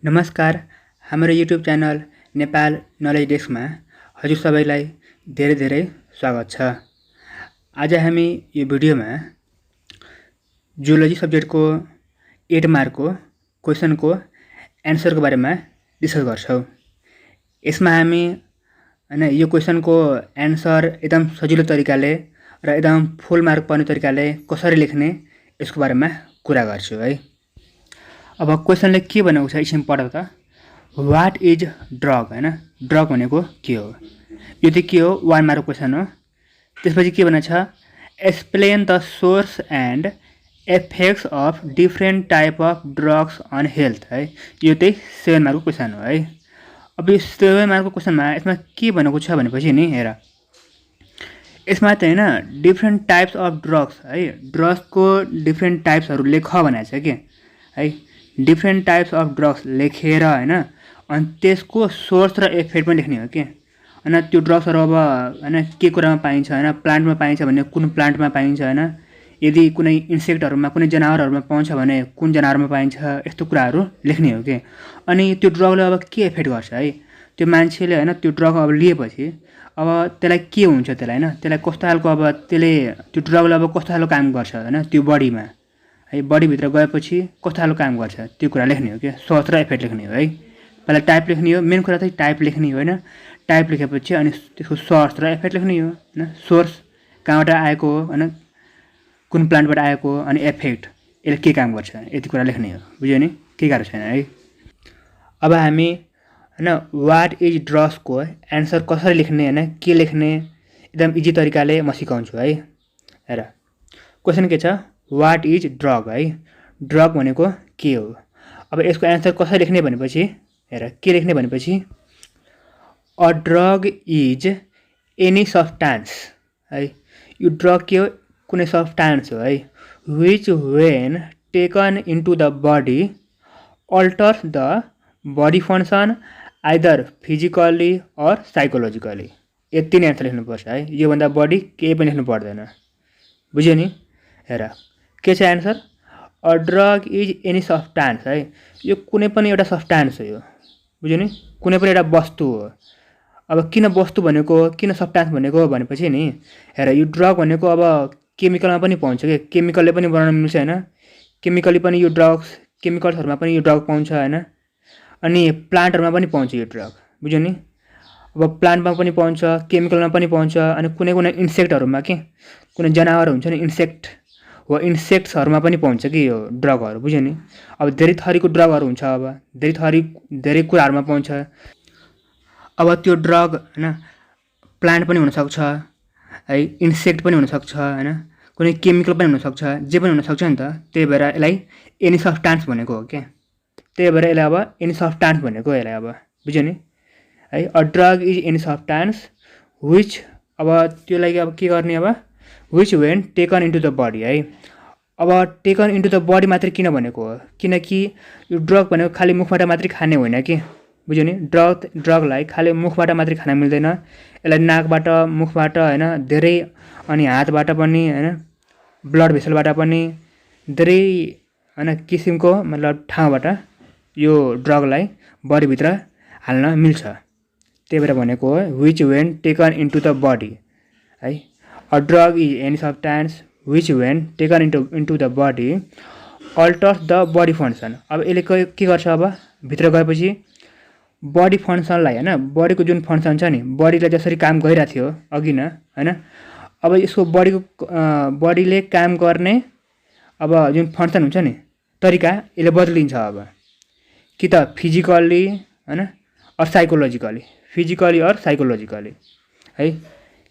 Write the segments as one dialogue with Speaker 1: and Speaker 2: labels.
Speaker 1: नमस्कार। हाम्रो YouTube channel Nepal knowledge डेस्कमा हजुर सबैलाई धेरै धेरै स्वागत छ। आज हामी यो भिडियोमा जुलोजी सब्जेक्टको 8 मार्कको क्वेसनको एन्सरको बारेमा डिस्कस गर्छौँ। यसमा हामी यो क्वेसनको एन्सर एकदम सजिलो तरिकाले र एकदम फुल मार्क पाउने तरिकाले कसरी लेख्ने यसको बारेमा कुरा गर्छु है। अब क्वेसनले के भनेको छ एकछिन पढ्दा त व्हाट इज ड्रग हैन, ड्रग भनेको के हो? यो चाहिँ के हो? 1 मार्क क्वेसन हो। त्यसपछि के भनेको छ? Explain the source and effects of different type of drugs on health है। यो चाहिँ 7 मार्कको क्वेसन हो है। अब यो 7 मार्कको क्वेसनमा यसमा के भनेको छ भनेपछि नि हेर, यसमा चाहिँ हैन डिफरेन्ट टाइप्स अफ ड्रग्स है, ड्रग्सको डिफरेन्ट टाइप्सहरू लेख भनेको छ के है। डिफरेन्ट टाइप्स अफ ड्रग्स लेखेर हैन, अनि त्यसको सोर्स र इफेक्ट पनि लेख्ने हो के। हैन त्यो ड्रग्सहरू अब हैन के कुरामा पाइन्छ हैन, प्लान्टमा पाइन्छ भने कुन प्लान्टमा पाइन्छ हैन, यदि कुनै इन्सेक्टहरूमा कुनै जनावरहरूमा पाउँछ भने कुन जनावरमा पाइन्छ, यस्तो कुराहरू लेख्ने हो के। अनि त्यो ड्रगले अब के इफेक्ट गर्छ है, त्यो मान्छेले हैन त्यो ड्रग अब लिएपछि अब त्यसलाई के हुन्छ, त्यसलाई हैन त्यसलाई कस्तो खालको अब त्यसले त्यो ड्रगले अब कस्तो खालको काम गर्छ हैन त्यो बडीमा है, बडीभित्र गएपछि कस्तो खालको काम गर्छ त्यो कुरा लेख्ने हो के। सोर्स र इफेक्ट लेख्ने हो है। पहिला टाइप लेख्ने हो, मेन कुरा चाहिँ टाइप लेख्ने हो हैन। टाइप लेखेपछि अनि त्यसको सोर्स र इफेक्ट लेख्ने हो हैन। सोर्स कहाँबाट आएको हो हैन, कुन प्लान्टबाट आएको हो, अनि इफेक्ट यसले के काम गर्छ यति कुरा लेख्ने हो। बुझ्यो नि, केही गाह्रो छैन है। अब हामी हैन व्हाट इज ड्रग्सको एन्सर कसरी लेख्ने हैन, के लेख्ने एकदम इजी तरिकाले म सिकाउँछु है। हेर क्वेसन के छ, व्हाट इज ड्रग है, ड्रग भनेको के हो। अब यसको एन्सर कसरी लेख्ने भनेपछि हेर के लेख्ने भनेपछि a drug is any substance है। यो ड्रग के हो? कुनै सब्सटान्स हो है, which when taken into the body alters the body function either physically or psychologically. यति नै एन्सर लेख्नुपर्छ है, योभन्दा बढी केही पनि लेख्नु पर्दैन। बुझ्यो नि। हेर के छ answer, a drug is any substance है, यो कुनै पनि एउटा सब्सटान्स हो यो। बुझ्यो नि, कुनै पनि एउटा वस्तु हो। अब किन वस्तु भनेको, किन सब्सटान्स भनेको भनेपछि नि हेर, यो ड्रग भनेको अब केमिकलमा पनि पाउँछ के, केमिकलले पनि बनाउन मिल्छ हैन, केमिकली पनि यो ड्रग्स, केमिकल्सहरूमा पनि यो ड्रग पाउँछ हैन, अनि प्लान्टहरूमा पनि पाउँछ यो ड्रग। बुझ्यो नि, अब प्लान्टमा पनि पाउँछ, केमिकलमा पनि पाउँछ, अनि कुनै कुनै इन्सेक्टहरूमा के कुनै जनावर हुन्छ नि इन्सेक्ट हो, इन्सेक्ट्सहरूमा पनि पाउँछ कि यो ड्रगहरू। बुझ्यो नि, अब धेरै थरीको ड्रगहरू हुन्छ, अब धेरै कुराहरूमा पाउँछ। अब त्यो ड्रग हैन प्लान्ट पनि हुनसक्छ है, इन्सेक्ट पनि हुनसक्छ हैन, कुनै केमिकल पनि हुनसक्छ, जे पनि हुनसक्छ नि त। त्यही भएर यसलाई एनी सब्सटान्स भनेको हो क्या। त्यही भएर यसलाई अब एनी सब्सटान्स भनेको यसलाई अब। बुझ्यो नि है। A drug is any substance which, अब त्यो लागि अब के गर्ने, अब which when taken into the body है। अब टेकन इन्टु द बडी मात्रै किन भनेको हो, किनकि यो ड्रग भनेको खालि मुखबाट मात्रै खाने होइन कि। बुझ्यो नि, ड्रगलाई खालि मुखबाट मात्रै खान मिल्दैन, यसलाई नाकबाट, मुखबाट हैन धेरै, अनि हातबाट पनि हैन, ब्लड भेसलबाट पनि धेरै हैन किसिमको मतलब ठाउँबाट यो ड्रगलाई बडीभित्र हाल्न मिल्छ। त्यही भएर भनेको हो which when taken into the body है। A drug is any substance which when taken into the body alters the body function. अब यसले के गर्छ, अब भित्र गएपछि बडी फङ्सनलाई हैन, बडीको जुन फङ्सन छ नि, बडीले जसरी काम गरिरहेको थियो अघि न हैन, अब यसको बडीले काम गर्ने अब जुन फङ्सन हुन्छ नि तरिका, यसले बदलिन्छ अब, कि त फिजिकल्ली हैन or psychologically, physically or psychologically है।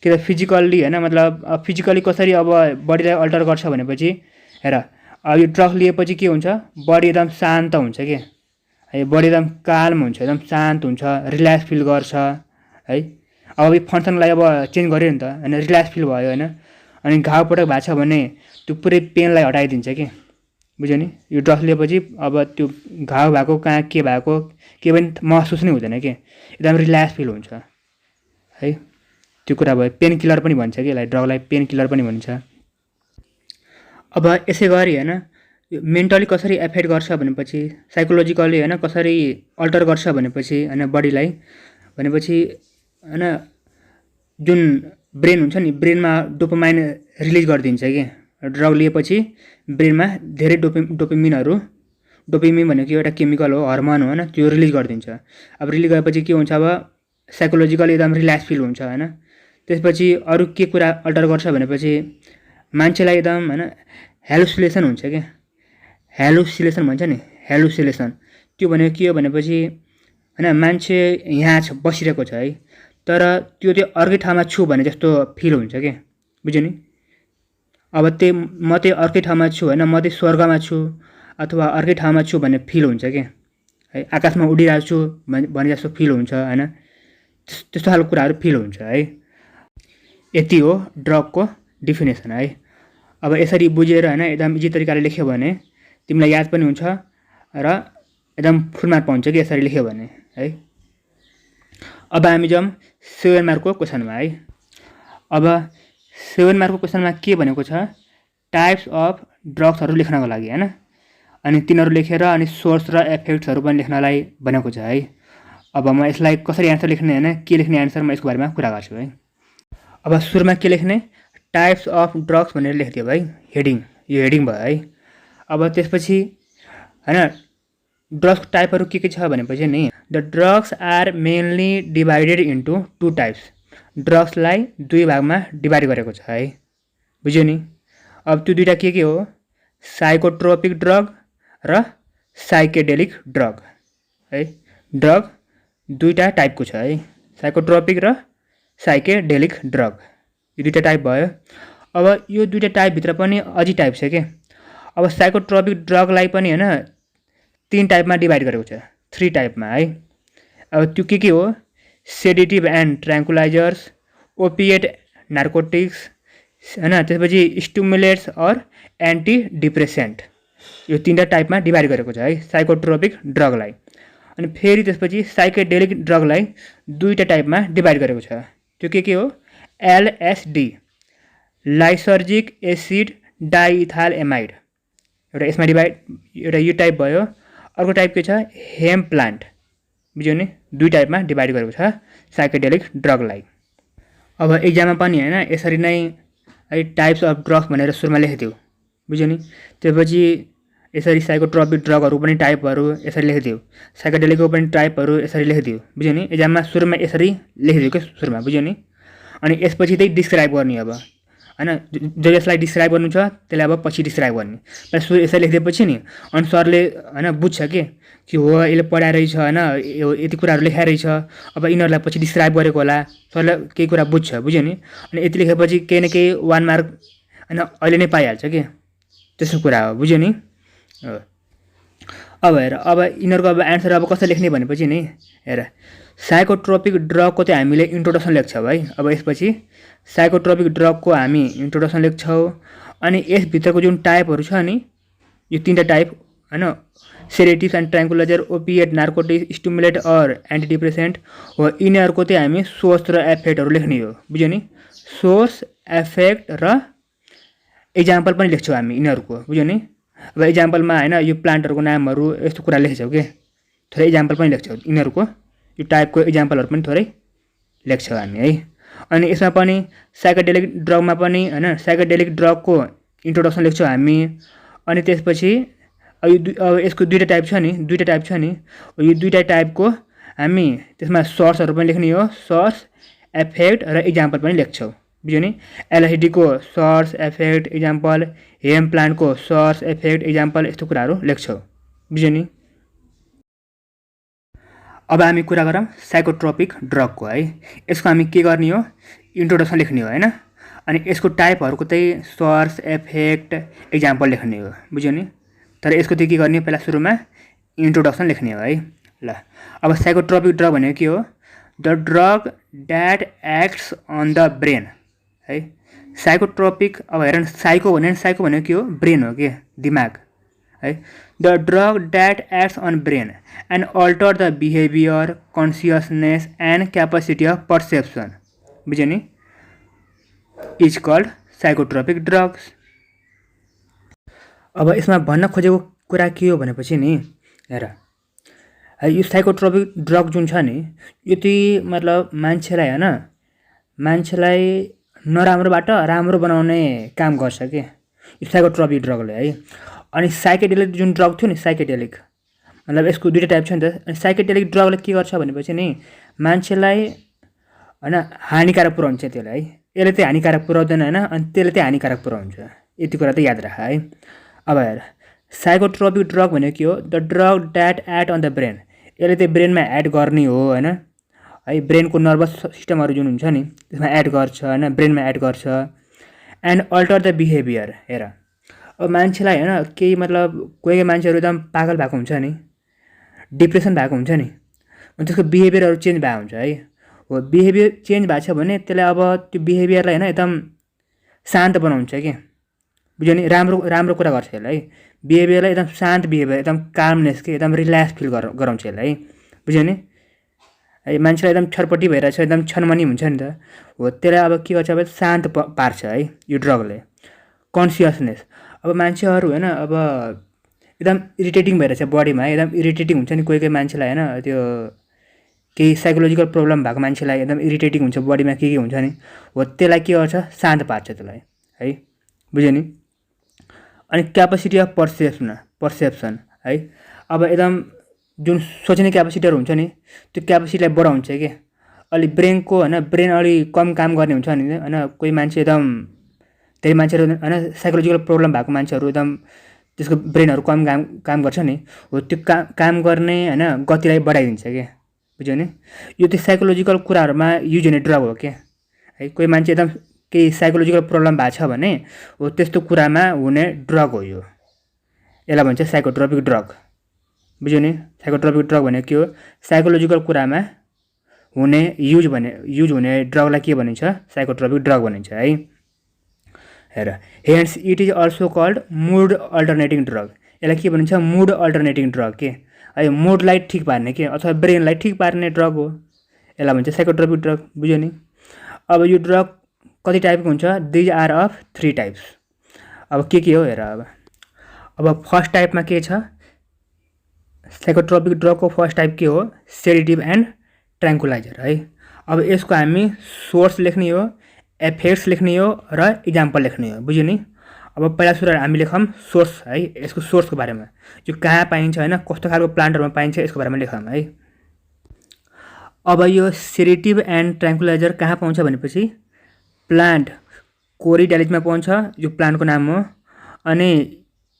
Speaker 1: कि त फिजिकल्ली हैन, मतलब फिजिकली कसरी अब बडीलाई अल्टर गर्छ भनेपछि हेर, अब यो ड्रग लिएपछि के हुन्छ, बडी एकदम शान्त हुन्छ के है, बडी एकदम काल्म हुन्छ, एकदम शान्त हुन्छ, रिल्याक्स फिल गर्छ है। अब यो फङ्सनलाई अब चेन्ज गर्यो नि त हैन, रिल्याक्स फिल भयो हैन, अनि घाउ पटक भएको छ भने त्यो पुरै पेनलाई हटाइदिन्छ कि। बुझ्यो नि, यो ड्रग लिएपछि अब त्यो घाउ भएको कहाँ के भएको केही पनि महसुस नै हुँदैन कि, एकदम रिल्याक्स फिल हुन्छ है। त्यो कुरा भयो। पेन किलर पनि भन्छ कि यसलाई, ड्रगलाई पेन किलर पनि भनिन्छ। अब यसै गरी हैन यो मेन्टली कसरी एफेक्ट गर्छ भनेपछि साइकोलोजिकली होइन कसरी अल्टर गर्छ भनेपछि होइन बडीलाई भनेपछि होइन जुन ब्रेन हुन्छ नि ब्रेनमा डोपामाइन रिलिज गरिदिन्छ कि ड्रग लिएपछि ब्रेनमा धेरै डोपामिन भनेको एउटा केमिकल हो हर्मोन हो होइन त्यो रिलिज गरिदिन्छ। अब रिलिज गरेपछि के हुन्छ अब साइकोलोजिकली एकदम रिल्याक्स फिल हुन्छ होइन। त्यसपछि अरू के कुरा अल्टर गर्छ भनेपछि मान्छेलाई एकदम होइन हेलुसिनेसन हुन्छ क्या हेलुसिनेसन भन्छ नि हेलुसिनेसन त्यो भनेको के हो भनेपछि होइन मान्छे यहाँ बसिरहेको छ है तर त्यो अर्कै ठाउँमा छु भने जस्तो फिल हुन्छ क्या बुझ्यो नि। अब म त्यही अर्कै ठाउँमा छु होइन म त्यही स्वर्गमा छु अथवा अर्कै ठाउँमा छु भन्ने फिल हुन्छ क्या है आकाशमा उडिरहेको छु भने जस्तो फिल हुन्छ होइन त्यस्तो खालको कुराहरू फिल हुन्छ है। यति हो ड्रगको डिफिनेसन है। अब यसरी बुझेर होइन एकदम इजी तरिकाले लेख्यो भने तिमीलाई याद पनि हुन्छ र एकदम फुल मार्क पाउँछ कि यसरी लेख्यो भने है। अब हामी जाउँ 7 मार्कको क्वेसनमा है। अब 7 मार्कको क्वेसनमा के भनेको छ टाइप्स अफ ड्रग्सहरू लेख्नको लागि होइन अनि तिनीहरू लेखेर अनि सोर्स र इफेक्ट्सहरू पनि लेख्नलाई भनेको छ है। अब म यसलाई कसरी एन्सर लेख्ने होइन के लेख्ने एन्सर म यसको बारेमा कुरा गर्छु है। अब सुरुमा के लेख्ने टाइप्स अफ ड्रग्स भनेर लेखिदियो भाइ हेडिङ यो हेडिङ भयो है। अब त्यसपछि होइन ड्रग्स टाइपहरू के छ भनेपछि नि the drugs are mainly divided into 2 types ड्रग्सलाई 2 भागमा डिभाइड गरेको छ है बुझ्यो नि। अब त्यो दुईवटा के हो साइकोट्रोपिक ड्रग र साइकेडेलिक ड्रग है। ड्रग दुईवटा टाइपको छ है साइकोट्रोपिक र साइकेडेलिक ड्रग यो दुईवटा टाइप भयो। अब यो दुईवटा टाइपभित्र पनि अझै टाइप छ के। अब साइकोट्रोपिक ड्रगलाई पनि होइन 3 टाइपमा डिभाइड गरेको छ 3 टाइपमा है। अब त्यो के हो सेडेटिभ एन्ड ट्र्याङ्कुलाइजर्स ओपिएट नार्कोटिक्स होइन त्यसपछि स्टिमुलेट्स अर एन्टी डिप्रेसेन्ट यो 3टा टाइपमा डिभाइड गरेको छ है साइकोट्रोपिक ड्रगलाई। अनि फेरि त्यसपछि साइकेडेलिक ड्रगलाई 2टा टाइपमा डिभाइड गरेको छ त्यो के हो LSD lysergic acid diethyl amide एउटा यसमा डिभाइड एउटा यो टाइप भयो। अर्को टाइप के छ हेम प्लान्ट बुझ्यो नि 2 टाइपमा डिभाइड गरेको छ साइकेडेलिक ड्रगलाई। अब एक्जाममा पनि होइन यसरी नै है टाइप्स अफ ड्रग्स भनेर सुरुमा लेखिदियो बुझ्यो नि। त्यसपछि यसरी साइकोट्रोपिक ड्रगहरू पनि टाइपहरू यसरी लेखिदियो साइकेडेलिकको पनि टाइपहरू यसरी लेखिदियो बुझ्यो नि। एक्जाममा सुरुमा यसरी लेखिदियो क्या सुरुमा बुझ्यो नि। अनि यसपछि चाहिँ डिस्क्राइब गर्ने अब होइन जो यसलाई डिस्क्राइब गर्नु छ त्यसलाई अब पछि डिस्क्राइब गर्ने सुरु यसरी लेखिदिएपछि नि अनि सरले होइन बुझ्छ कि हो यसले पढाएर रहेछ होइन यो यति कुराहरू लेखाएर रहेछ अब यिनीहरूलाई पछि डिस्क्राइब गरेको होला सरले केही कुरा बुझ्छ बुझ्यो नि। अनि यति लेखेपछि केही न केही 1 मार्क होइन अहिले नै पाइहाल्छ कि त्यस्तो कुरा हो बुझ्यो नि। अब हेर अब यिनीहरूको अब एन्सर अब कसरी लेख्ने भनेपछि नि हेर साइकोट्रोपिक ड्रगको चाहिँ हामीले इन्ट्रोडक्सन लेख्छौँ है। अब यसपछि साइकोट्रोपिक ड्रगको हामी इन्ट्रोडक्सन लेख्छौँ अनि यसभित्रको जुन टाइपहरू छ नि यो 3टा टाइप होइन sedative and tranquilizer opiate narcotic stimulate or antidepressant हो यिनीहरूको चाहिँ हामी सोर्स र इफेक्टहरू लेख्ने हो बुझ्यो नि। सोर्स इफेक्ट र इक्जाम्पल पनि लेख्छौँ हामी यिनीहरूको बुझ्यो नि। अब इक्जाम्पलमा होइन यो प्लान्टहरूको नामहरू यस्तो कुरा लेख्छौँ कि थोरै इक्जाम्पल पनि लेख्छौँ यिनीहरूको यो टाइपको इक्जाम्पलहरू पनि थोरै लेख्छौँ हामी है। अनि यसमा पनि साइकेडेलिक ड्रगमा पनि होइन साइकेडेलिक ड्रगको इन्ट्रोडक्सन लेख्छौँ हामी। अनि त्यसपछि अब यसको 2टा टाइप छ नि 2टा टाइप छ नि यो 2टा टाइपको हामी त्यसमा सोर्सहरू पनि लेख्ने हो सोर्स इफेक्ट र इक्जाम्पल पनि लेख्छौँ बुझ्यो नि। एलएसडीको सोर्स इफेक्ट इक्जाम्पल हेम प्लान्टको सोर्स इफेक्ट इक्जाम्पल यस्तो कुराहरू लेख्छौँ बुझ्यो नि। अब हामी कुरा गरौँ साइकोट्रोपिक ड्रगको है। यसको हामी के गर्ने हो इन्ट्रोडक्सन लेख्ने हो होइन अनि यसको टाइपहरूको चाहिँ सोर्स इफेक्ट इक्जाम्पल लेख्ने हो बुझ्यो नि। तर यसको चाहिँ के गर्ने पहिला सुरुमा इन्ट्रोडक्सन लेख्ने हो है ल। अब साइकोट्रोपिक ड्रग भनेको के हो the drug that acts on the brain है। साइकोट्रोपिक अब हेर साइको भनेको के हो ब्रेन हो कि दिमाग है। The drug that acts on brain and alter the behaviour consciousness and capacity of perception बुझ्यो नि इज कल्ड साइकोट्रोपिक ड्रग्स। अब यसमा भन्न खोजेको कुरा के हो भनेपछि नि हेर यो साइकोट्रोपिक ड्रग जुन छ नि यो चाहिँ मतलब मान्छेलाई नराम्रोबाट राम्रो बनाउने काम गर्छ के यो साइकोट्रोपिक ड्रगले है। अनि साइकेडेलिक जुन ड्रग थियो नि साइकेडेलिक मतलब यसको दुईवटा टाइप छ नि त। अनि साइकेडेलिक ड्रगले के गर्छ भनेपछि नि मान्छेलाई हैन हानिकारक पुऱ्याउँछ त्यसले है। यसले चाहिँ हानिकारक पुऱ्याउँदैन हैन अनि त्यसले चाहिँ हानिकारक पुऱ्याउँछ यति कुरा त याद राख है। अब हेर साइकोट्रोपिक ड्रग भनेको के हो the drug that aid on the brain यसले चाहिँ ब्रेनमा एड गर्ने हो हैन है। ब्रेनको नर्भस सिस्टमहरु जुन हुन्छ नि त्यसमा एड गर्छ हैन ब्रेनमा एड गर्छ एन्ड अल्टर द बिहेभियर। हेर अब मान्छेलाई हैन केही मतलब कोही मान्छेहरु एकदम पागल भएको हुन्छ नि डिप्रेसन भएको हुन्छ नि अनि त्यसको बिहेभियरहरु चेन्ज भएको हुन्छ है। हो बिहेभियर चेन्ज भएको छ भने त्यसलाई अब त्यो बिहेभियरलाई हैन एकदम शान्त बनाउँछ के बुझ्यो नि राम्रो कुरा गर्छ यसले है। बिहेभियरलाई एकदम शान्त बिहेभियर एकदम कामनेस के एकदम रिल्याक्स फिल गराउँछ यसले है बुझ्यो नि है। मान्छेलाई एकदम छरपटी भइरहेछ एकदम छनमनी हुन्छ नि त हो त्यसलाई अब के गर्छ अब शान्त पार्छ है यो ड्रगले। कन्सियसनेस अब मान्छेहरु हैन अब एकदम इरिटेटिङ भइरहेछ बडीमा है एकदम इरिटेटिङ हुन्छ नि कोही मान्छेलाई हैन त्यो केही साइकोलोजिकल प्रब्लम भएको मान्छेलाई एकदम इरिटेटिङ हुन्छ बडीमा के हुन्छ नि हो त्यसलाई के गर्छ शान्त पार्छ त्यसलाई है बुझ्यो नि। अनि क्यापेसिटी अफ पर्सेप्सन है अब एकदम जुन सोच्ने क्यापेसिटीहरु हुन्छ नि त्यो क्यापेसिटीलाई बढाउँछ के। अलि ब्रेनको हैन ब्रेन अलि कम काम गर्ने हुन्छ नि हैन कोही मान्छे एकदम धेरै मान्छेहरु हैन साइकोलोजिकल प्रब्लम भएको मान्छेहरु एकदम त्यसको ब्रेनहरु कम काम गर्छ नि हो त्यो काम गर्ने हैन गतिलाई बढाइदिन्छ के बुझ्यो नि। यो चाहिँ साइकोलोजिकल कुराहरुमा युज हुने ड्रग हो के है। कोही मान्छे एकदम केही साइकोलोजिकल प्रब्लम भएको छ भने हो त्यस्तो कुरामा हुने ड्रग हो यो यसलाई भन्छ साइकोट्रोपिक ड्रग बुझ्यो नि। साइकोट्रोपिक ड्रग भनेको के हो साइकोलोजिकल कुरामा हुने युज हुने ड्रगलाई के भनिन्छ साइकोट्रोपिक ड्रग भनिन्छ है। हेर hence it is also called mood alternating drug यसलाई के भनिन्छ मुड अल्टरनेटिङ ड्रग के है। मुडलाई ठीक पार्ने के अथवा ब्रेनलाई ठीक पार्ने ड्रग हो यसलाई भन्छ साइकोट्रोपिक ड्रग बुझ्यो नि। अब यो ड्रग कति टाइपको हुन्छ दिज आर अफ 3 टाइप्स। अब के हो हेर अब फर्स्ट टाइपमा के छ साइकोट्रोपिक ड्रगको फर्स्ट टाइप के हो सेडेटिभ एन्ड ट्राङ्कुलाइजर है। अब यसको हामी सोर्स लेख्ने हो इफेक्ट्स लेख्ने हो र इक्जाम्पल लेख्ने हो बुझ्यो नि। अब पहिला सुरु हामी लेखौँ सोर्स है यसको सोर्सको बारेमा यो कहाँ पाइन्छ हैन कस्तो खालको प्लान्टहरुमा पाइन्छ यसको बारेमा लेखौँ है। अब यो सेडेटिभ एन्ड ट्राङ्कुलाइजर कहाँ पाउँछ भनेपछि प्लान्ट कोरिडालिसमा पाउँछ यो प्लान्टको नाम हो। अनि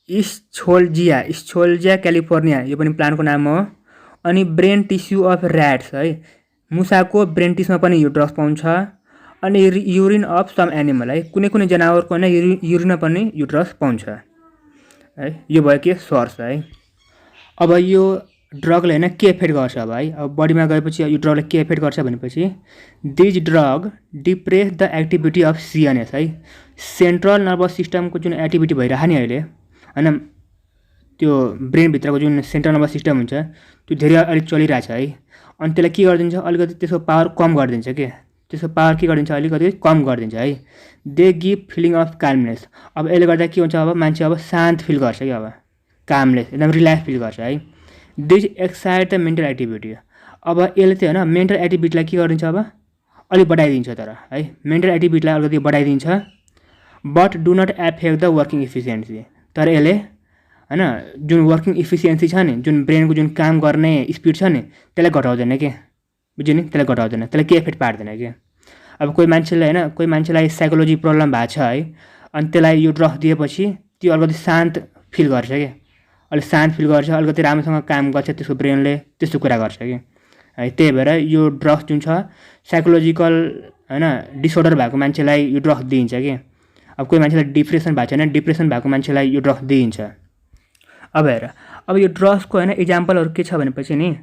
Speaker 1: स्चोल्जिया क्यालिफोर्निया यो पनि प्लान्टको नाम हो। अनि ब्रेन टिस्यु अफ ऱ्याट्स है मुसाको ब्रेन टिस्युमा पनि यो ड्रग्स पाउँछ। अनि युरिन अफ सम एनिमल है कुनै जनावरको हैन युरिनमा पनि यो ड्रग्स पाउँछ है। यो भयो के सोर्स है। अब यो ड्रगले हैन के इफेक्ट गर्छ अब है अब बडीमा गएपछि यो ड्रगले के इफेक्ट गर्छ भनेपछि this drug depress the activity of CNS है सेन्ट्रल नर्भस सिस्टमको जुन एक्टिभिटी भइरह नि अहिले हैन त्यो ब्रेन भित्रको जुन सेन्ट्रल नर्भस सिस्टम हुन्छ त्यो धेरै अलि चलिरहेछ है। अनि त्यसलाई के गरिदिन्छ अलिकति त्यसको पावर कम गरिदिन्छ के त्यसको पावर के गरिदिन्छ अलिकति कम गरिदिन्छ है। They give feeling of calmness अब यसले गर्दा के हुन्छ अब मान्छे अब शान्त फिल गर्छ कि अब कामनेस एकदम रिल्याक्स फिल गर्छ है। This excite the mental activity अब यसले चाहिँ हैन मेन्टल एक्टिभिटीलाई के गरिदिन्छ अब अलि बढाइदिन्छ तर है मेन्टल एक्टिभिटीलाई अलिकति बढाइदिन्छ but do not affect the working efficiency तर यसले हैन जुन वर्किङ इफिसिएन्सी छ नि जुन ब्रेनको जुन काम गर्ने स्पिड छ नि त्यसलाई घटाउँदैन के बुझ्यो नि त्यसलाई घटाउँदैन त्यसलाई के इफेक्ट पार्दैन के। अब कोही मान्छेलाई साइकोलोजी प्रब्लम भएको छ है अनि त्यसलाई यो ड्रग दिएपछि त्यो अलिकति शान्त फिल गर्छ के अलि शान्त फिल गर्छ अलिकति राम्रोसँग काम गर्छ त्यसको ब्रेनले त्यस्तो कुरा गर्छ कि है। त्यही भएर यो ड्रग जुन छ साइकोलोजिकल हैन डिसअर्डर भएको मान्छेलाई यो ड्रग दिइन्छ कि अब कोही मान्छेलाई डिप्रेसन भएको छैन डिप्रेसन भएको मान्छेलाई यो ड्रग दिइन्छ। अब हेर अब यो ड्रग्सको हैन इक्जाम्पलहरु के छ भनेपछि नि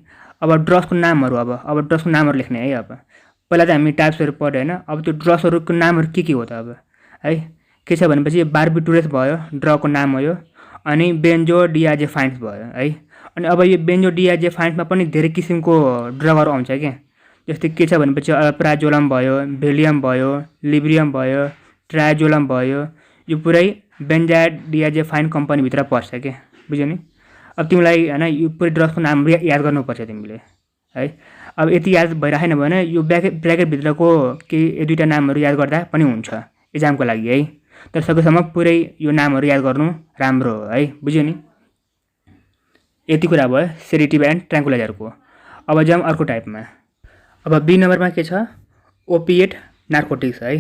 Speaker 1: अब ड्रग्सको नामहरु अब ड्रग्सको नामहरु लेख्ने है। अब पहिला त हामी टाइप्सहरु पढ्यो हैन अब त्यो ड्रग्सहरुको नामहरु के हो त अब है के छ भनेपछि बार्बिटुरेट्स भयो ड्रगको नाम हो यो। अनि बेन्जोडियाजेपाइन्स भयो है। अनि अब यो बेन्जोडियाजेपाइन्समा पनि धेरै किसिमको ड्रगहरु आउँछ के जस्तै के छ भनेपछि अल्प्राजोलम भयो भेलियम भयो लिब्रियम भयो ट्राजोलम भयो यो पुरै बेन्जाडियाजेपाइन कम्पनीभित्र पर्छ के, बुझ्यो नि। अब तिमीलाई होइन यो पुरै ड्रग्सको नाम याद गर्नुपर्छ तिमीले है। अब यति याद भइराखेन भने यो ब्र्याकेटभित्रको केही दुईवटा नामहरू याद गर्दा पनि हुन्छ इक्जामको लागि है। तर सकेसम्म पुरै यो नामहरू याद गर्नु राम्रो हो है, बुझ्यो नि। यति कुरा भयो सेडेटिभ एन्ड ट्र्याङ्कुलाइजरको। अब जाउँ अर्को टाइपमा। अब बी नम्बरमा के छ, ओपिएट नार्कोटिक्स है।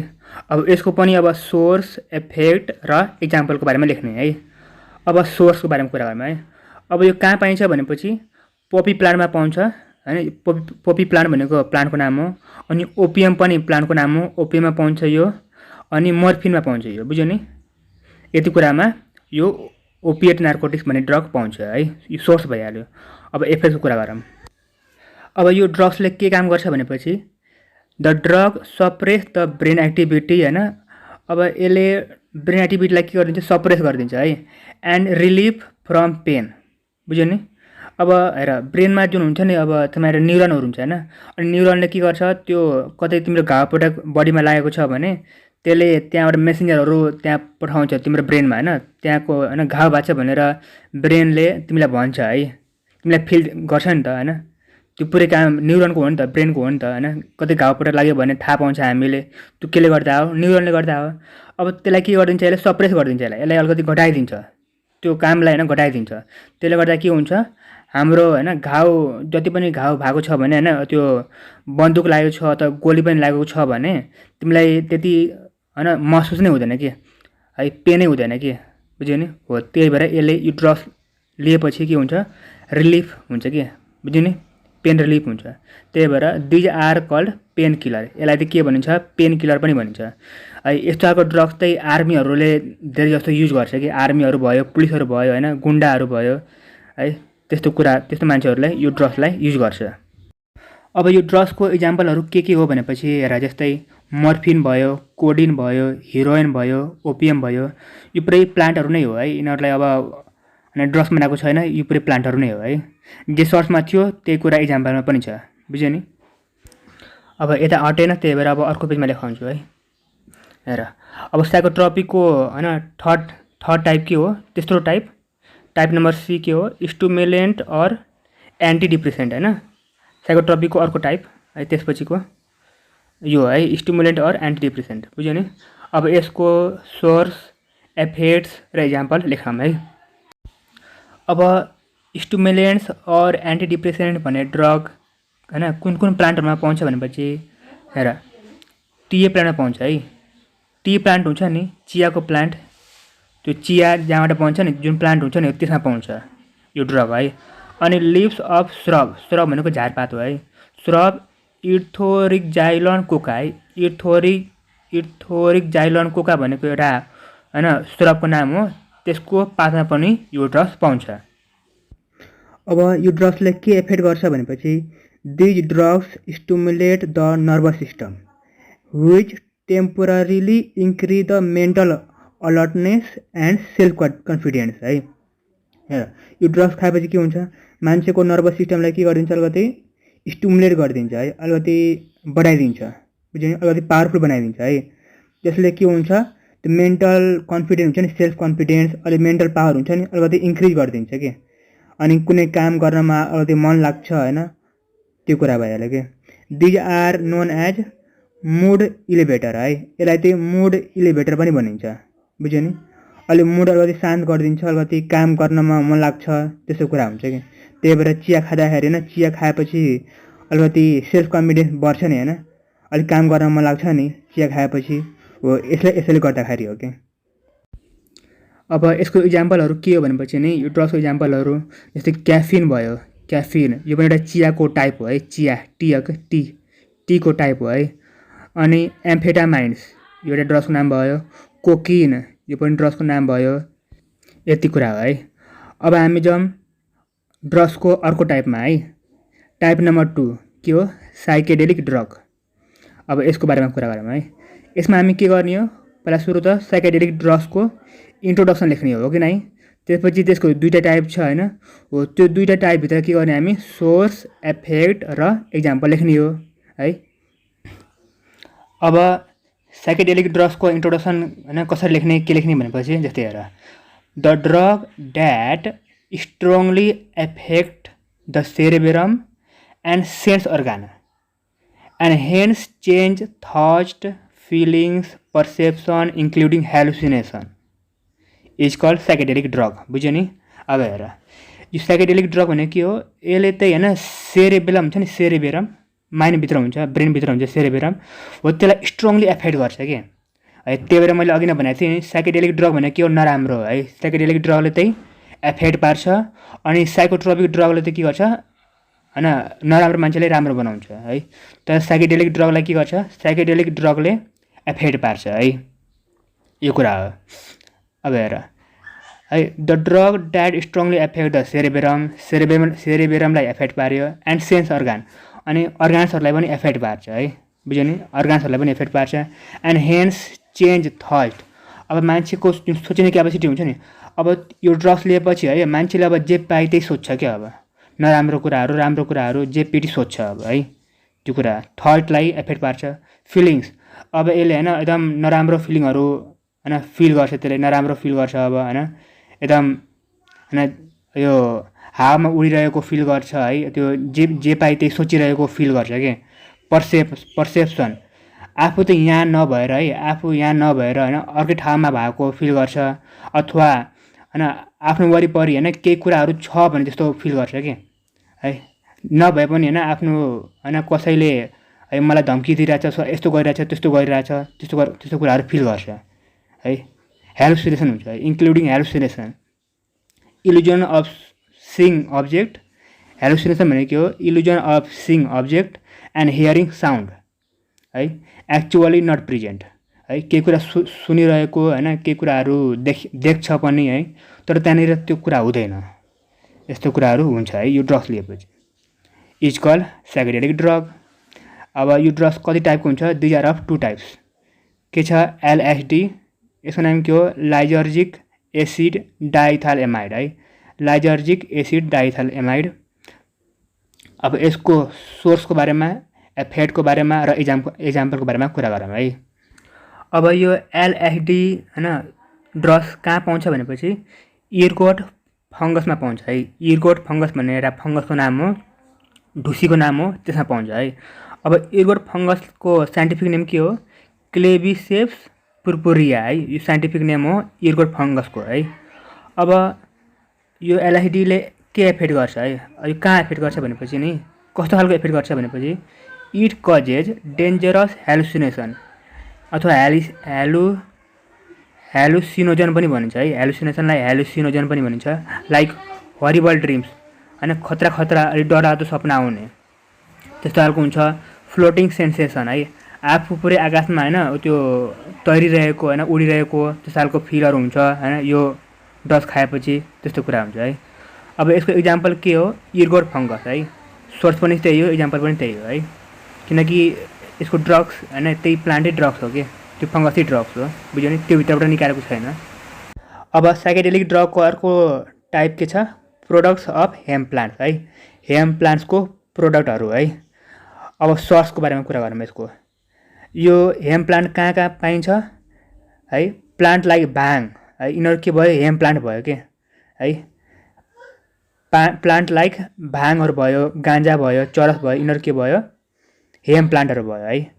Speaker 1: अब यसको पनि अब सोर्स, इफेक्ट र इक्जाम्पलको बारेमा लेख्ने है। अब सोर्सको बारेमा कुरा गरौँ है। अब यो कहाँ पाइन्छ भनेपछि पोपी प्लान्टमा पाउँछ होइन। पोपी प्लान्ट भनेको प्लान्टको नाम हो। अनि ओपियम पनि प्लान्टको नाम हो, ओपियममा पाउँछ यो। अनि मर्फिनमा पाउँछ यो, बुझ्यो नि। यति कुरामा यो ओपिएट नार्कोटिक्स भन्ने ड्रग पाउँछ है। यो सोर्स भइहाल्यो। अब इफेक्टको कुरा गरौँ। अब यो ड्रग्सले के काम गर्छ भनेपछि the drug suppress the brain activity होइन। अब यसले ब्रेन एक्टिभिटीलाई के गरिदिन्छ, सप्रेस गरिदिन्छ है। एन्ड रिलिफ फ्रम पेन, बुझ्यो नि। अब हेर ब्रेनमा जुन हुन्छ नि अब तिम्रो न्युरोनहरू हुन्छ होइन। अनि न्युरोनले के गर्छ, त्यो कतै तिम्रो घाउपटक बडीमा लागेको छ भने त्यसले त्यहाँबाट मेसेन्जरहरू त्यहाँ पठाउँछ तिम्रो ब्रेनमा होइन। त्यहाँको होइन घाउ भएको छ भनेर ब्रेनले तिमीलाई भन्छ है, तिमीलाई फिल गर्छ नि त होइन। त्यो पुरै काम न्युरोनको हो नि त, ब्रेनको हो नि त होइन। कतै घाउपटक लाग्यो भने थाहा पाउँछ हामीले, त्यो केले गर्दा हो, न्युरोनले गर्दा हो। अब त्यसलाई के गरिदिन्छ, यसले सप्रेस गरिदिन्छ, यसलाई अलिकति घटाइदिन्छ, त्यो कामलाई होइन घटाइदिन्छ। त्यसले गर्दा के हुन्छ, हाम्रो होइन घाउ जति पनि घाउ भएको छ भने होइन, त्यो बन्दुक लागेको छ अथवा गोली पनि लागेको छ भने तिमीलाई त्यति होइन महसुस नै हुँदैन कि है, पेनै हुँदैन कि, बुझ्यो नि। हो त्यही भएर यसले यो ड्रग्स लिएपछि के हुन्छ, रिलिफ हुन्छ कि, बुझ्यो नि, पेन रिलिफ हुन्छ। त्यही भएर these are called pain killer. यसलाई चाहिँ के भनिन्छ, पेन किलर पनि भनिन्छ है। यस्तो खालको ड्रग्स चाहिँ आर्मीहरूले धेरै जस्तो युज गर्छ कि, आर्मीहरू भयो, पुलिसहरू भयो होइन, गुन्डाहरू भयो है, त्यस्तो कुरा त्यस्तो मान्छेहरूले यो ड्रग्सलाई युज गर्छ। अब यो ड्रग्सको इक्जाम्पलहरू के हो भनेपछि हेर, जस्तै मर्फिन भयो, कोडिन भयो, हिरोइन भयो, ओपियम भयो, यो पुरै प्लान्टहरू नै हो है। यिनीहरूलाई अब होइन ड्रग्स बनाएको छैन, यो पुरै प्लान्टहरू नै हो है। जे सर्ट्समा थियो त्यही कुरा इक्जाम्पलमा पनि छ, बुझ्यो नि। अब यता अटेन, त्यही भएर अब अर्को पेजमा लेखाउँछु है। हेर अब साइकोट्रोपिकको होइन थर्ड टाइप के हो, तेस्रो टाइप नम्बर सी के हो, स्टिमुलेन्ट अर एन्टी डिप्रेसेन्ट होइन। साइकोट्रोपिकको अर्को टाइप है, त्यसपछिको यो है, स्टिमुलेन्ट अर एन्टी डिप्रेसेन्ट, बुझ्यो नि। अब यसको सोर्स, इफेक्ट्स र इक्जाम्पल लेखौँ है। अब स्टिमुलेन्ट्स अर एन्टी डिप्रेसेन्ट भन्ने ड्रग होइन कुन प्लान्टहरूमा पाउँछ भनेपछि हेर, टी प्लान्टमा पाउँछ है। टी प्लान्ट हुन्छ नि, चियाको प्लान्ट, त्यो चिया जहाँबाट पाउँछ नि, जुन प्लान्ट हुन्छ नि त्यसमा पाउँछ यो ड्रग है। अनि लिभ्स अफ श्रब भनेको झारपात हो है। श्रब इर्थोरिक्जाइलोन कोका है। इर्थोरिक्जाइलोन कोका भनेको एउटा होइन श्रबको नाम हो, त्यसको पातमा पनि यो ड्रग्स पाउँछ। अब यो ड्रग्सले के इफेक्ट गर्छ भनेपछि these drugs stimulate the nervous system which temporarily increase the mental alertness and self confidence है। यो ड्रग्स खाएपछि के हुन्छ, मान्छेको नर्भस सिस्टमलाई के गरिदिन्छ, अलिकति स्टिमुलेट गरिदिन्छ है, अलिकति बढाइदिन्छ, बुझ्यो नि, अलिकति पावरफुल बनाइदिन्छ है। त्यसले के हुन्छ, त्यो मेन्टल कन्फिडेन्स हुन्छ नि, सेल्फ कन्फिडेन्स, अलिक मेन्टल पावर हुन्छ नि, अलिकति इन्क्रिज गरिदिन्छ कि। अनि कुनै काम गर्नमा अलिकति मन लाग्छ होइन, त्यो कुरा भइहाल्यो कि। These are known as mood elevator है। यसलाई चाहिँ मुड इलिभेटर पनि भनिन्छ, बुझ्यो नि। अलि मुड अलिकति शान्त गरिदिन्छ, अलिकति काम गर्नमा मन लाग्छ, त्यस्तो कुरा हुन्छ कि। त्यही भएर चिया खाँदाखेरि होइन, चिया खाएपछि अलिकति सेल्फ कन्फिडेन्स बढ्छ नि होइन, अलिक काम गर्न मन लाग्छ नि चिया खाएपछि, हो यसले गर्दाखेरि हो कि। अब यसको इक्जाम्पलहरू के हो भनेपछि नि, यो ड्रग्सको इक्जाम्पलहरू जस्तै क्याफिन भयो। क्याफिन यो पनि एउटा चियाको टाइप हो है, चिया टीको टाइप हो है। अनि एम्फेटामाइन्स यो एउटा ड्रग्सको नाम भयो। कोकिन यो पनि ड्रग्सको नाम भयो। यति कुरा हो है। अब हामी जाउँ ड्रग्सको अर्को टाइपमा है। टाइप नम्बर 2 के हो, साइकेडेलिक ड्रग। अब यसको बारेमा कुरा गरौँ है। यसमा हामी के गर्ने हो, पहिला सुरु त साइकेडेलिक ड्रग्सको इन्ट्रोडक्सन लेख्ने हो कि नै। त्यसपछि त्यसको दुईवटा टाइप छ होइन, हो त्यो दुईवटा टाइपभित्र के गर्ने हामी, सोर्स, इफेक्ट र इक्जाम्पल लेख्ने हो है। अब साइकेडेलिक ड्रग्सको इन्ट्रोडक्सन होइन कसरी लेख्ने के लेख्ने भनेपछि जस्तै हेर, the drug that strongly affect the cerebrum and sense organ and hence change thought feelings perception including hallucination is called psychedelic drug. बुझ्यो नि। अब हेर, यो साइकेडेलिक ड्रग भनेको के हो, यसले चाहिँ होइन सेरेबेलम हुन्छ नि, सेरेबेरम माइन्डभित्र हुन्छ, ब्रेनभित्र हुन्छ सेरेबेरम हो, त्यसलाई स्ट्रङली एफेक्ट गर्छ कि है। त्यही भएर मैले अघि नै भनेको थिएँ साइकेडेलिक ड्रग भनेको के हो, नराम्रो है। साइकेडेलिक ड्रगले चाहिँ एफेक्ट पार्छ, अनि साइकोट्रोपिक ड्रगले चाहिँ के गर्छ होइन, नराम्रो मान्छेलाई राम्रो बनाउँछ है। तर साइकेडेलिक ड्रगलाई के गर्छ, साइकेडेलिक ड्रगले एफेक्ट पार्छ है, यो कुरा हो। अब हेर है, the drug that strongly affect द सेरेबेरमलाई एफेक्ट पार्यो एन्ड सेन्स अर्गान, अनि अर्गान्सहरूलाई पनि एफेक्ट पार्छ है। बुझ्यो नि, अर्गान्सहरूलाई पनि एफेक्ट पार्छ एन्ड हेन्स चेन्ज थट। अब मान्छेको जुन सोच्ने क्यापेसिटी हुन्छ नि, अब यो ड्रग्स लिएपछि है मान्छेले अब जे पाए त्यही सोध्छ क्या, अब नराम्रो कुराहरू राम्रो कुराहरू जे पेटी सोध्छ अब है, त्यो कुरा थटलाई एफेक्ट पार्छ। फिलिङ्स, अब यसले होइन एकदम नराम्रो फिलिङहरू होइन फिल गर्छ, त्यसले नराम्रो फिल गर्छ अब होइन, एकदम होइन यो हावामा उडिरहेको फिल गर्छ है, त्यो जे पाए त्यही सोचिरहेको फिल गर्छ कि। पर्सेप्सन, आफू त यहाँ नभएर है, आफू यहाँ नभएर होइन अर्कै ठाउँमा भएको फिल गर्छ, अथवा होइन आफ्नो वरिपरि होइन केही कुराहरू छ भने जस्तो फिल गर्छ कि है, नभए पनि होइन आफ्नो होइन कसैले है मलाई धम्की दिइरहेछ, यस्तो गरिरहेछ त्यस्तो गरिरहेछ, त्यस्तो कुराहरू फिल गर्छ है। हेलुसिनेसन हुन्छ है, including hallucination, illusion of seeing object. Hallucination भनेको के हो, illusion of seeing object and hearing sound है, एक्चुअली नट प्रेजेन्ट है। केही कुरा सुनिरहेको होइन, केही कुराहरू देख्छ पनि है, तर त्यहाँनिर त्यो कुरा हुँदैन, यस्तो कुराहरू हुन्छ है यो ड्रग्स लिएपछि। Is called psychedelic drug. अब यो ड्रग्स कति टाइपको हुन्छ, दिज आर अफ 2 टाइप्स। के छ, एलएसडी, यसको नाम के हो, लाइजर्जिक एसिड डाइथाइल एमाइड है, लाइजर्जिक एसिड डाइथाइल एमाइड। अब यसको सोर्सको बारेमा, एफेक्टको बारेमा र इक्जाम्पलको बारेमा कुरा गरौँ है। अब यो एलएसडी होइन ड्रग्स कहाँ पाउँछ भनेपछि इर्गोट फङ्गसमा पाउँछ है। इर्गोट फङ्गस भन्ने एउटा फङ्गसको नाम हो, ढुसीको नाम हो, त्यसमा पाउँछ है। अब इर्गोट फङ्गसको साइन्टिफिक नेम के हो, क्लेबिसेप्स पुर्पुरिया है, यो साइन्टिफिक नेम हो इर्गोट फङ्गसको है। अब यो एलएसडीले के एफेक्ट गर्छ है, यो कहाँ एफेक्ट गर्छ भनेपछि नि कस्तो खालको एफेक्ट गर्छ भनेपछि इट कजेज डेन्जरस हेलुसिनेसन अथवा हेलुसिनोजन पनि भनिन्छ है। हेलुसिनेसनलाई हेलुसिनोजन पनि भनिन्छ, लाइक हरिबल ड्रिम्स होइन, खतरा अलिक डरलाग्दो सपना आउने त्यस्तो खालको हुन्छ। फ्लोटिङ सेन्सेसन है, आफू पुरै आकाशमा होइन त्यो तैरिरहेको होइन उडिरहेको त्यस्तो खालको फिलहरू हुन्छ होइन, यो ड्रग्स खाएपछि त्यस्तो कुरा हुन्छ है। अब यसको इक्जाम्पल के हो, इर्गोट फङ्गस है, सोर्स पनि त्यही हो, इक्जाम्पल पनि त्यही हो है, किनकि यसको ड्रग्स होइन त्यही प्लान्टै ड्रग्स हो कि, त्यो फङ्गसै ड्रग्स हो। बुझ्यो नि, त्यो भित्रबाट निकालेको छैन। अब साइकेडेलिक ड्रगको अर्को टाइप के छ, प्रोडक्ट्स अफ हेम्प प्लान्ट्स है, हेम्प प्लान्ट्सको प्रोडक्टहरू है। अब सोर्सको बारेमा कुरा गरौँ यसको। यो हेम्प प्लान्ट कहाँ कहाँ पाइन्छ है, प्लान्ट लाइक भाङ है, यिनीहरू के भयो, हेम्प प्लान्ट भयो के है। प्लान्ट लाइक भाङहरू भयो, गान्जा भयो, चरस भयो, यिनीहरू के भयो, हेम्प प्लान्टहरू भयो है।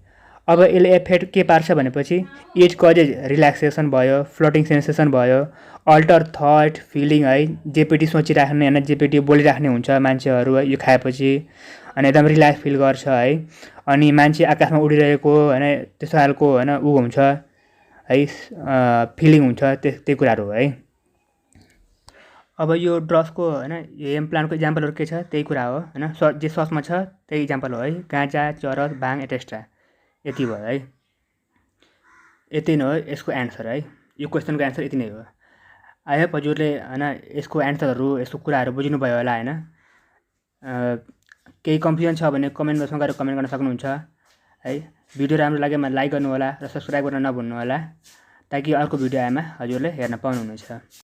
Speaker 1: अब यसले एफेक्ट के पार्छ भनेपछि इट कजेज रिल्याक्सेसन भयो, फ्लोटिङ सेन्सेसन भयो, अल्टर थट फिलिङ है, जेपेटी सोचिराख्ने होइन जेपेटी बोलिराख्ने हुन्छ मान्छेहरू है यो खाएपछि, अनि एकदम रिल्याक्स फिल गर्छ है, अनि मान्छे आकाशमा उडिरहेको होइन त्यस्तो खालको होइन ऊ हुन्छ है, फिलिङ हुन्छ, त्यही कुराहरू हो है। अब यो ड्रग्सको होइन हेम्प प्लान्टको इक्जाम्पलहरू के छ, त्यही कुरा हो होइन, जे ससमा छ त्यही इक्जाम्पल हो है, गाँजा, चरस, भाङ एटेस्ट्रा, यति भयो है। यति नै हो यसको एन्सर है, यो क्वेसनको एन्सर यति नै हो। आई होप हजुरले होइन यसको एन्सरहरू यसको कुराहरू बुझ्नुभयो होला होइन। केही कन्फ्युजन छ भने कमेन्ट बक्समा गएर कमेन्ट गर्न सक्नुहुन्छ है। भिडियो राम्रो लागेमा लाइक गर्नु होला र सब्सक्राइब गर्न नभुल्नु होला, ताकि अर्को भिडियो आएमा हजुरले हेर्न पाउनुहुनेछ।